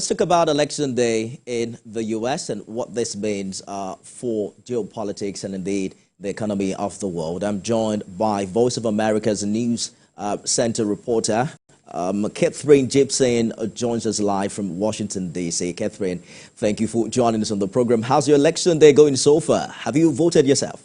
Let's talk about Election Day in the U.S. and what this means for geopolitics and indeed the economy of the world. I'm joined by Voice of America's News Center reporter, Katherine Gypson, joins us live from Washington, D.C. Katherine, thank you for joining us on the program. How's your Election Day going so far? Have you voted yourself?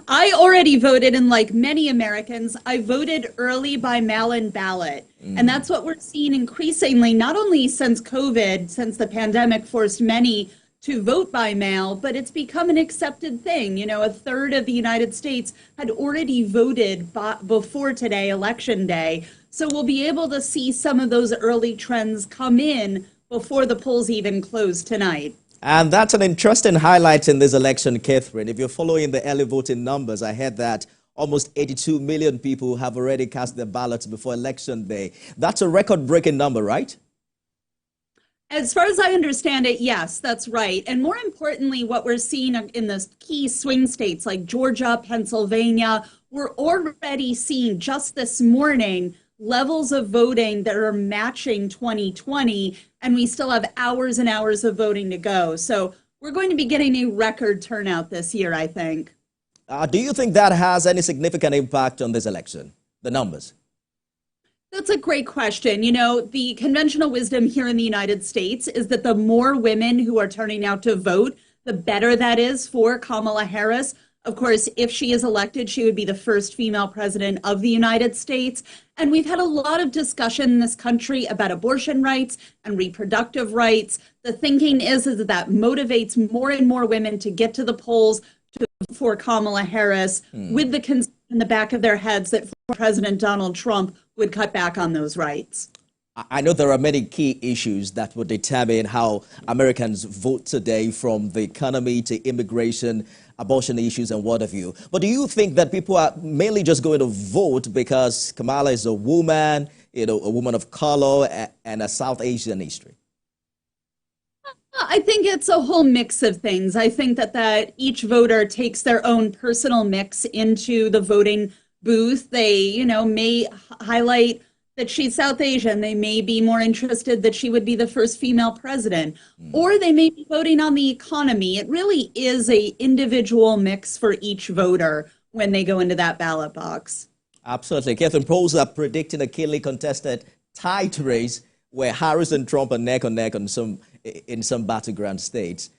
I already voted, and like many Americans, I voted early by mail-in ballot. And that's what we're seeing increasingly, not only since COVID, since the pandemic forced many to vote by mail, but it's become an accepted thing. You know, a third of the United States had already voted before today, Election Day. So we'll be able to see some of those early trends come in before the polls even close tonight. And that's an interesting highlight in this election, Katherine. If you're following the early voting numbers, I heard that almost 82 million people have already cast their ballots before Election Day. That's a record-breaking number, right? As far as I understand it, yes, that's right. And more importantly, what we're seeing in the key swing states like Georgia, Pennsylvania, we're already seeing just this morning levels of voting that are matching 2020, and we still have hours and hours of voting to go. So we're going to be getting a record turnout this year, I think. Do you think that has any significant impact on this election, the numbers? That's a great question. You know, the conventional wisdom here in the United States is that the more women who are turning out to vote, the better that is for Kamala Harris. Of course, if she is elected, she would be the first female president of the United States. And we've had a lot of discussion in this country about abortion rights and reproductive rights. The thinking is that that motivates more and more women to get to the polls for Kamala Harris with the concern in the back of their heads that President Donald Trump would cut back on those rights. I know there are many key issues that will determine how Americans vote today, from the economy to immigration, abortion issues, and what have you. But do you think that people are mainly just going to vote because Kamala is a woman, you know, a woman of color and a South Asian history? I think it's a whole mix of things. I think that each voter takes their own personal mix into the voting booth. They, you know, may highlight that she's South Asian. They may be more interested that she would be the first female president, or they may be voting on the economy. It really is a individual mix for each voter when they go into that ballot box. Absolutely. Katherine, polls are predicting a keenly contested tight race where Harris and Trump are neck and neck in some battleground states.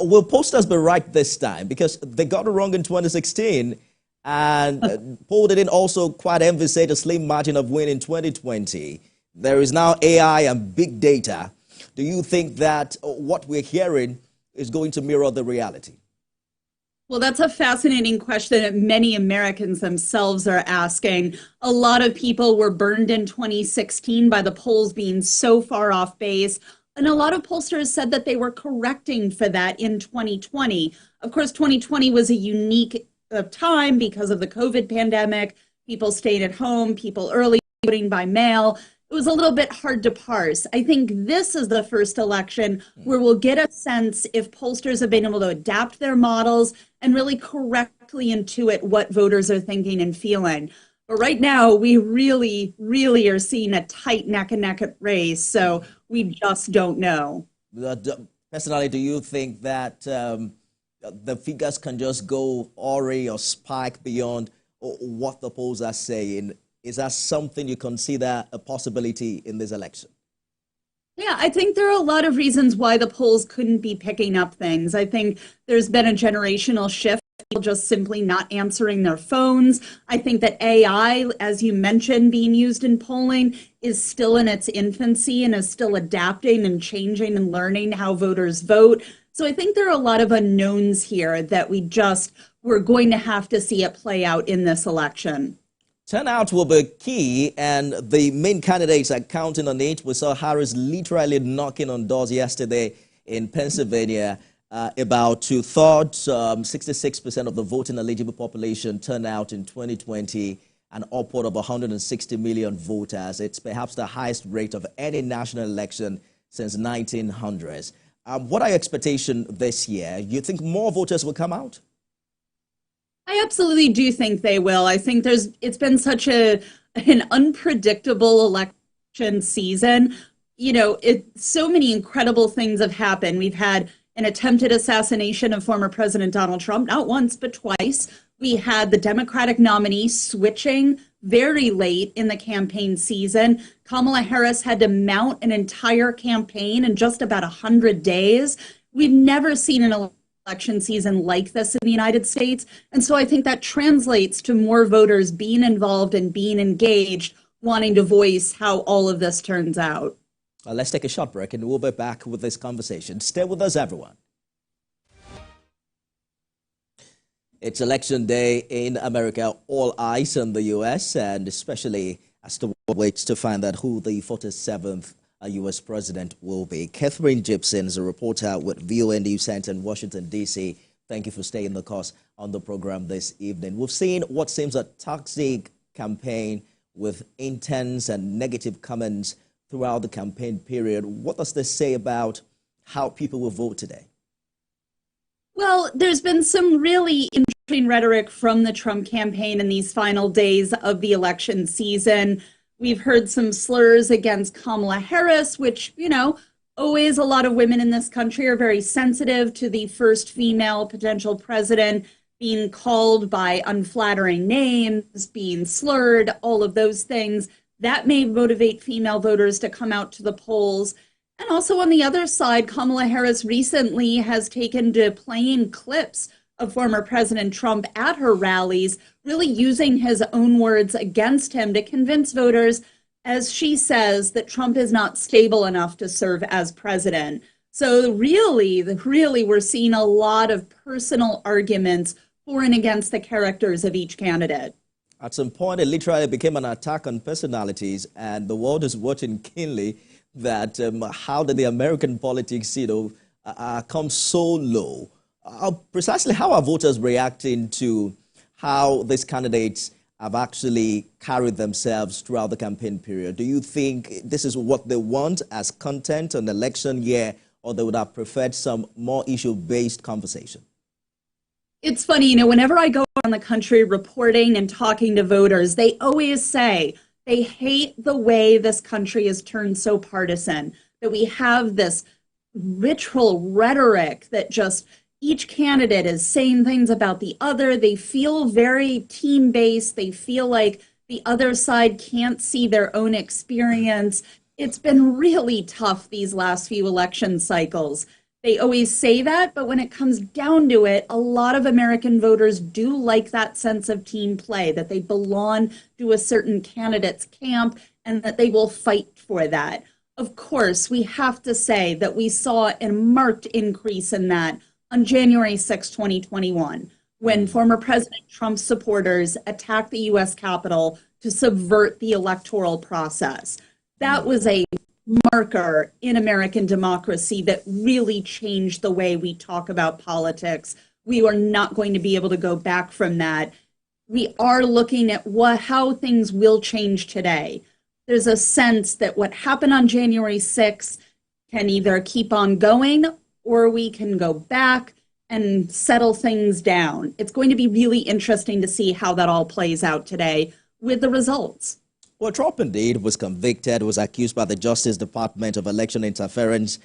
Will pollsters be right this time? Because they got it wrong in 2016. And poll didn't also quite envisage a slim margin of win in 2020. There is now AI and big data. Do you think that what we're hearing is going to mirror the reality? Well, that's a fascinating question that many Americans themselves are asking. A lot of people were burned in 2016 by the polls being so far off base. And a lot of pollsters said that they were correcting for that in 2020. Of course, 2020 was a unique time because of the COVID pandemic. People stayed at home, people early voting by mail. It was a little bit hard to parse. I think this is the first election where we'll get a sense if pollsters have been able to adapt their models and really correctly intuit what voters are thinking and feeling. But right now, we really, really are seeing a tight neck-and-neck race, so we just don't know. Personally, do you think that the figures can just go awry or spike beyond what the polls are saying? Is that something you consider a possibility in this election? Yeah, I think there are a lot of reasons why the polls couldn't be picking up things. I think there's been a generational shift, people just simply not answering their phones. I think that AI, as you mentioned, being used in polling is still in its infancy and is still adapting and changing and learning how voters vote. So I think there are a lot of unknowns here that we're going to have to see it play out in this election. Turnout will be key, and the main candidates are counting on it. We saw Harris literally knocking on doors yesterday in Pennsylvania. About two-thirds, 66% of the voting eligible population turned out in 2020, an upward of 160 million voters. It's perhaps the highest rate of any national election since 1900s. What are your expectations this year? You think more voters will come out? I absolutely do think they will. I think it's been such an unpredictable election season. so many incredible things have happened. We've had an attempted assassination of former President Donald Trump, not once, but twice. We had the Democratic nominee switching very late in the campaign season. Kamala Harris had to mount an entire campaign in just about 100 days. We've never seen an election season like this in the United States. And so I think that translates to more voters being involved and being engaged, wanting to voice how all of this turns out. Let's take a short break and we'll be back with this conversation. Stay with us, everyone. It's election day in America, all eyes on the U.S., and especially as the world waits to find out who the 47th U.S. president will be. Katherine Gypson is a reporter with VOA News Center in Washington, D.C. Thank you for staying the course on the program this evening. We've seen what seems a toxic campaign with intense and negative comments throughout the campaign period. What does this say about how people will vote today? Well, there's been some really interesting rhetoric from the Trump campaign in these final days of the election season. We've heard some slurs against Kamala Harris, which, always a lot of women in this country are very sensitive to the first female potential president being called by unflattering names, being slurred, all of those things. That may motivate female voters to come out to the polls. And also on the other side, Kamala Harris recently has taken to playing clips of former President Trump at her rallies, really using his own words against him to convince voters, as she says, that Trump is not stable enough to serve as president. So really, we're seeing a lot of personal arguments for and against the characters of each candidate. At some point, it literally became an attack on personalities, and the world is watching keenly that how did the American politics, come so low? Precisely how are voters reacting to how these candidates have actually carried themselves throughout the campaign period? Do you think this is what they want as content on election year, or they would have preferred some more issue-based conversation? It's funny, whenever I go around the country reporting and talking to voters, they always say they hate the way this country has turned so partisan, that we have this ritual rhetoric that just each candidate is saying things about the other. They feel very team-based. They feel like the other side can't see their own experience. It's been really tough these last few election cycles. They always say that, but when it comes down to it, a lot of American voters do like that sense of team play, that they belong to a certain candidate's camp and that they will fight for that. Of course, we have to say that we saw a marked increase in that on January 6, 2021, when former President Trump's supporters attacked the U.S. Capitol to subvert the electoral process. That was a marker in American democracy that really changed the way we talk about politics. We are not going to be able to go back from that. We are looking at how things will change today. There's a sense that what happened on January 6th can either keep on going or we can go back and settle things down. It's going to be really interesting to see how that all plays out today with the results. Well, Trump indeed was convicted, was accused by the Justice Department of election interference,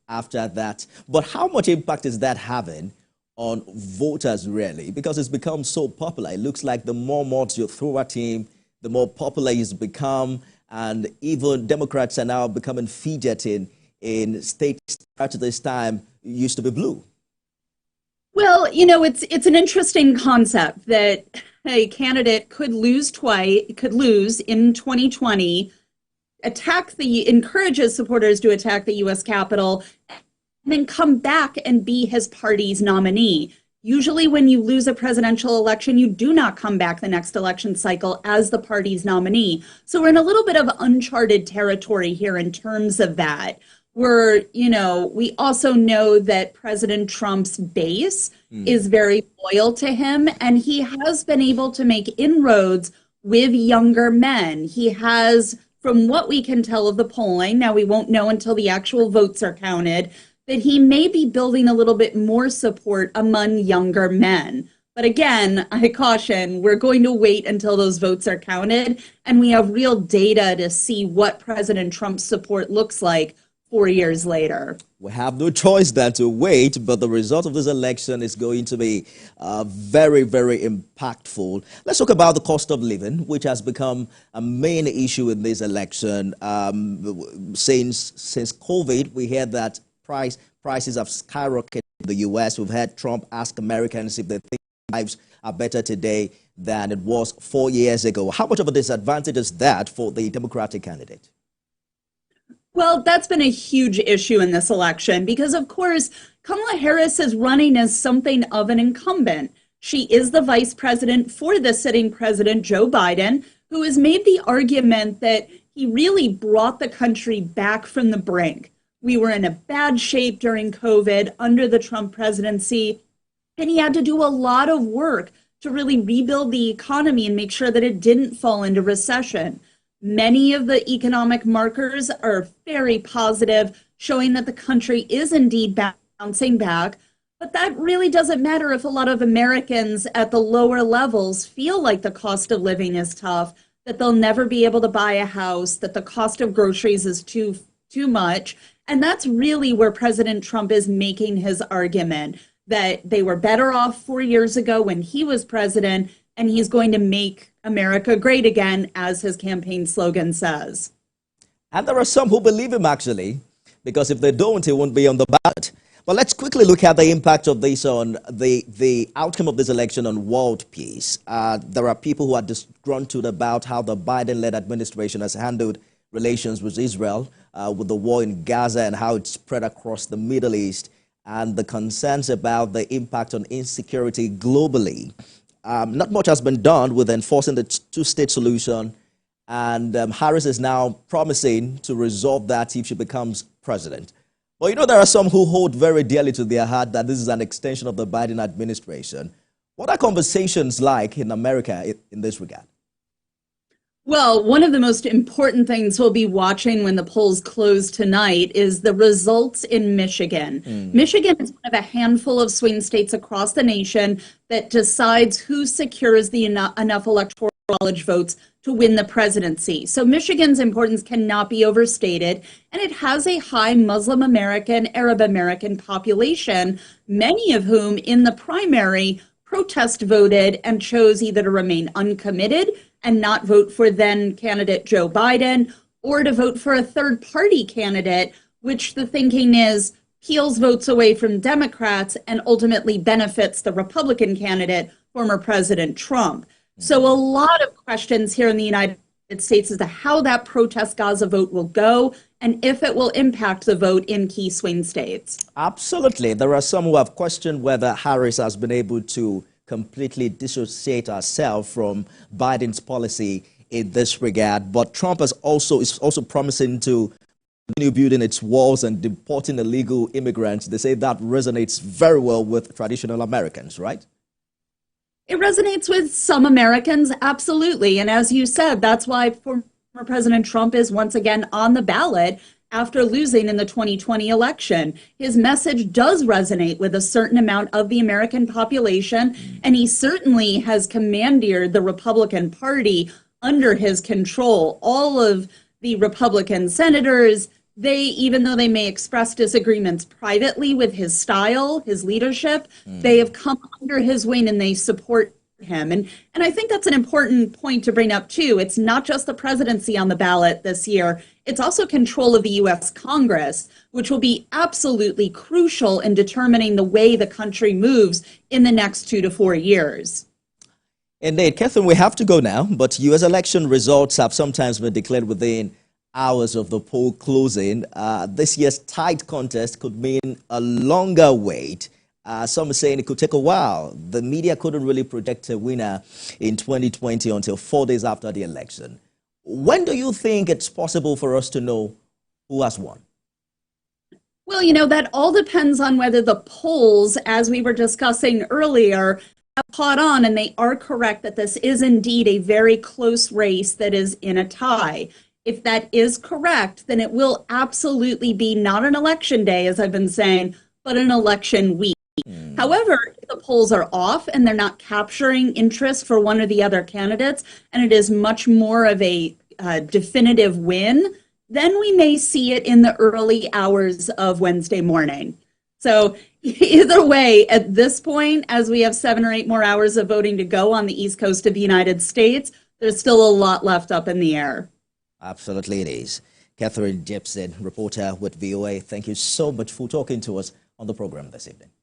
after that. But how much impact is that having on voters, really? Because it's become so popular. It looks like the more mods you throw at him, the more popular he's become. And even Democrats are now becoming fidgeting in states prior to this time used to be blue. Well, it's an interesting concept that a candidate could lose in 2020, encourages supporters to attack the U.S. Capitol, and then come back and be his party's nominee. Usually when you lose a presidential election, you do not come back the next election cycle as the party's nominee. So we're in a little bit of uncharted territory here in terms of that. We also know that President Trump's base is very loyal to him, and he has been able to make inroads with younger men. He has, from what we can tell of the polling, now we won't know until the actual votes are counted, that he may be building a little bit more support among younger men. But again, I caution, we're going to wait until those votes are counted and we have real data to see what President Trump's support looks like 4 years later. We have no choice than to wait, but the result of this election is going to be very, very impactful. Let's talk about the cost of living, which has become a main issue in this election. Since COVID, we heard that prices have skyrocketed in the U.S. We've had Trump ask Americans if they think lives are better today than it was 4 years ago. How much of a disadvantage is that for the Democratic candidate? Well, that's been a huge issue in this election because, of course, Kamala Harris is running as something of an incumbent. She is the vice president for the sitting president, Joe Biden, who has made the argument that he really brought the country back from the brink. We were in a bad shape during COVID under the Trump presidency, and he had to do a lot of work to really rebuild the economy and make sure that it didn't fall into recession. Many of the economic markers are very positive, showing that the country is indeed bouncing back. But that really doesn't matter if a lot of Americans at the lower levels feel like the cost of living is tough, that they'll never be able to buy a house, that the cost of groceries is too much. And that's really where President Trump is making his argument, that they were better off 4 years ago when he was president, and he's going to make America great again, as his campaign slogan says. And there are some who believe him, actually, because if they don't, he won't be on the ballot. But let's quickly look at the impact of this on the outcome of this election on world peace. There are people who are disgruntled about how the Biden-led administration has handled relations with Israel, with the war in Gaza and how it's spread across the Middle East, and the concerns about the impact on insecurity globally. Not much has been done with enforcing the two-state solution, and Harris is now promising to resolve that if she becomes president. But you know, there are some who hold very dearly to their heart that this is an extension of the Biden administration. What are conversations like in America in this regard? Well, one of the most important things we'll be watching when the polls close tonight is the results in Michigan. Michigan is one of a handful of swing states across the nation that decides who secures the enough electoral college votes to win the presidency. So Michigan's importance cannot be overstated, and it has a high Muslim American, Arab American population, many of whom in the primary protest voted and chose either to remain uncommitted and not vote for then candidate Joe Biden, or to vote for a third party candidate, which the thinking is peels votes away from Democrats and ultimately benefits the Republican candidate, former President Trump. So a lot of questions here in the United States as to how that protest Gaza vote will go and if it will impact the vote in key swing states. Absolutely. There are some who have questioned whether Harris has been able to completely dissociate herself from Biden's policy in this regard. But Trump is also promising to continue building its walls and deporting illegal immigrants. They say that resonates very well with traditional Americans, right? It resonates with some Americans, absolutely. And as you said, that's why former President Trump is once again on the ballot after losing in the 2020 election. His message does resonate with a certain amount of the American population, and he certainly has commandeered the Republican Party under his control. All of the Republican senators, even though they may express disagreements privately with his style, his leadership, they have come under his wing and they support him. And I think that's an important point to bring up, too. It's not just the presidency on the ballot this year. It's also control of the U.S. Congress, which will be absolutely crucial in determining the way the country moves in the next 2 to 4 years. Indeed. Katherine, we have to go now, but U.S. election results have sometimes been declared within hours of the poll closing. This year's tight contest could mean a longer wait. Some are saying it could take a while. The media couldn't really predict a winner in 2020 until 4 days after the election. When do you think it's possible for us to know who has won? Well, you know, that all depends on whether the polls, as we were discussing earlier, have caught on, and they are correct that this is indeed a very close race that is in a tie. If that is correct, then it will absolutely be not an election day, as I've been saying, but an election week. However, if the polls are off and they're not capturing interest for one or the other candidates, and it is much more of a definitive win, then we may see it in the early hours of Wednesday morning. So either way, at this point, as we have 7 or 8 more hours of voting to go on the East Coast of the United States, there's still a lot left up in the air. Absolutely it is. Katherine Gypson, reporter with VOA, thank you so much for talking to us on the program this evening.